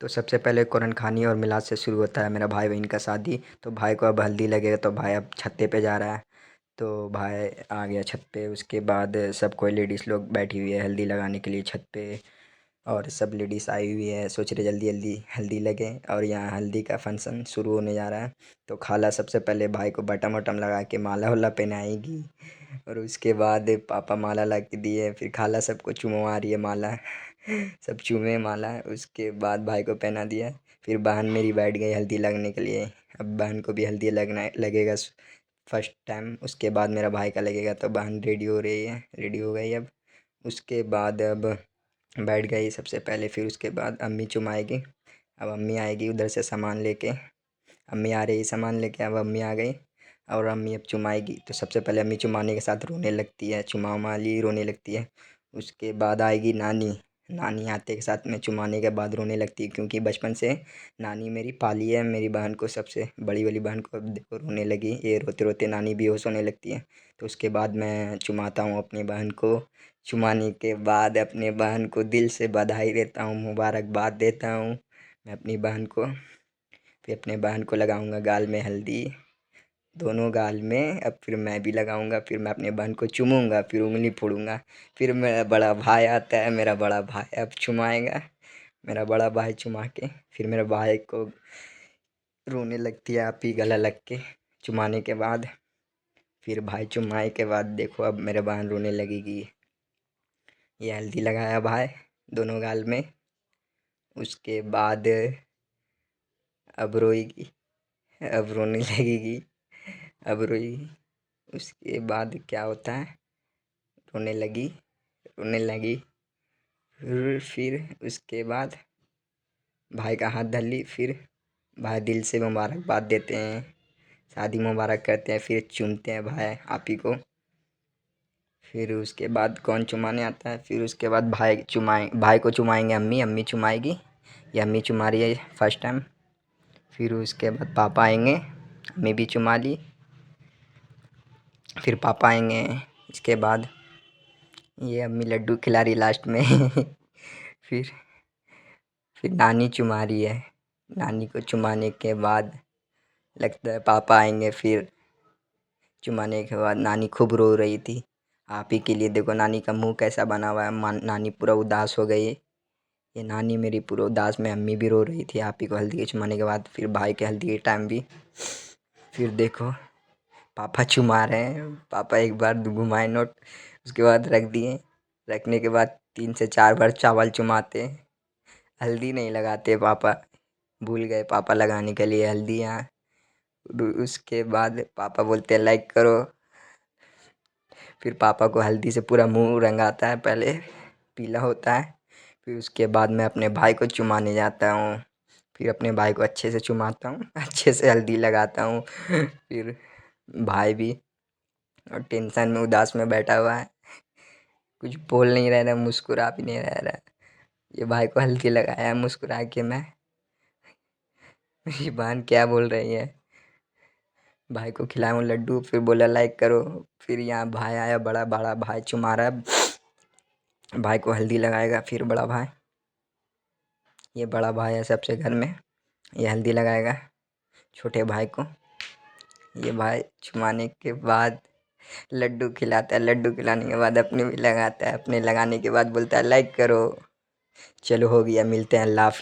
तो सबसे पहले कुरान खानी और मिलाद से शुरू होता है मेरा भाई बहन का शादी। तो भाई को अब हल्दी लगेगा तो भाई अब छत्ते पे जा रहा है। तो भाई आ गया छत पे। उसके बाद सब कोई लेडीज़ लोग बैठी हुई है हल्दी लगाने के लिए छत पे। और सब लेडीज़ आई हुई है, सोच रहे जल्दी जल्दी हल्दी लगे। और यहाँ हल्दी का फंक्शन शुरू होने जा रहा है। तो खाला सबसे पहले भाई को बटम वटम लगा के माला वाला पहनाएगी। और उसके बाद पापा माला ला के दिए, फिर खाला सबको चुमवा रही है माला। सब चूमे माला। उसके बाद भाई को पहना दिया। फिर बहन मेरी बैठ गई हल्दी लगने के लिए। अब बहन को भी हल्दी लगना लगेगा फर्स्ट टाइम। उसके बाद मेरा भाई का लगेगा। तो बहन रेडी हो रही है, रेडी हो गई अब। उसके बाद अब बैठ गई सबसे पहले। फिर उसके बाद अम्मी चुमाएगी। अब अम्मी आएगी उधर से सामान लेके। अम्मी आ रही सामान लेके, अब अम्मी आ गई। और अम्मी अब चुमाएगी। तो सबसे पहले अम्मी चुमाने के साथ रोने लगती है, चुमा उमा ली रोने लगती है। उसके बाद आएगी नानी। नानी आते के साथ में चुमाने के बाद रोने लगती है, क्योंकि बचपन से नानी मेरी पाली है मेरी बहन को, सबसे बड़ी वाली बहन को। अब देखो रोने लगी, ये रोते रोते नानी बेहोश होने लगती है। तो उसके बाद मैं चुमाता हूँ अपनी बहन को। चुमाने के बाद अपने बहन को दिल से बधाई देता हूँ, मुबारकबाद देता हूँ मैं अपनी बहन को। फिर अपने बहन को लगाऊंगा गाल में हल्दी, दोनों गाल में। अब फिर मैं भी लगाऊंगा। फिर मैं अपने बहन को चूमूंगा, फिर उंगली फोड़ूंगा। फिर मेरा बड़ा भाई आता है, मेरा बड़ा भाई अब चुमाएगा। मेरा बड़ा भाई चुमा के फिर मेरे भाई को रोने लगती है आप ही गला लग के चुमाने के बाद। फिर भाई चुमाए के बाद देखो अब मेरे बहन रोने लगेगी। ये हल्दी लगाया भाई दोनों गाल में। उसके बाद अब रोएगी, अब रोने लगेगी, अब रोएगी। उसके बाद क्या होता है, रोने लगी, रोने लगी। फिर उसके बाद भाई का हाथ धर ली। फिर भाई दिल से मुबारकबाद देते हैं, शादी मुबारक करते हैं, फिर चूमते हैं भाई आप ही को। फिर उसके बाद कौन चुमाने आता है, फिर उसके बाद भाई को चुमाएंगे अम्मी, अम्मी चुमाएगी। ये अम्मी चुमा रही है फर्स्ट टाइम। फिर उसके बाद पापा आएंगे, अम्मी भी चुमा ली। फिर पापा आएंगे। इसके बाद ये अम्मी लड्डू खिला रही लास्ट में। फिर फिर नानी चुमा रही है। नानी को चुमाने के बाद लगता है पापा आएंगे। फिर चुमाने के बाद नानी खूब रो रही थी आप ही के लिए। देखो नानी का मुंह कैसा बना हुआ है, नानी पूरा उदास हो गई। ये नानी मेरी पूरा उदास में। अम्मी भी रो रही थी आप ही को हल्दी के चुमाने के बाद। फिर भाई के हल्दी के टाइम भी फिर देखो पापा चुमा रहे हैं। पापा एक बार घुमाए नोट, उसके बाद रख दिए। रखने के बाद 3 से 4 बार चावल चुमाते, हल्दी नहीं लगाते पापा, भूल गए पापा लगाने के लिए हल्दी यहाँ। उसके बाद पापा बोलते हैं लाइक करो। फिर पापा को हल्दी से पूरा मुंह रंगाता है, पहले पीला होता है। फिर उसके बाद मैं अपने भाई को चुमाने जाता हूँ। फिर अपने भाई को अच्छे से चुमाता हूँ, अच्छे से हल्दी लगाता हूँ। फिर भाई भी और टेंशन में उदास में बैठा हुआ है, कुछ बोल नहीं रहा, मुस्कुरा भी नहीं रहा। ये भाई को हल्दी लगाया मुस्कुरा के मैं। मेरी बहन क्या बोल रही है, भाई को खिलाऊं लड्डू, फिर बोला लाइक करो। फिर यहाँ भाई आया, बड़ा बड़ा भाई चुमा रहा है, भाई को हल्दी लगाएगा। फिर बड़ा भाई, ये बड़ा भाई है सबसे घर में, ये हल्दी लगाएगा छोटे भाई को। ये भाई चुमाने के बाद लड्डू खिलाता है, लड्डू खिलाने के बाद अपने भी लगाता है, अपने लगाने के बाद बोलता है लाइक करो। चलो हो गया, मिलते हैं, अल्लाह हाफिज़।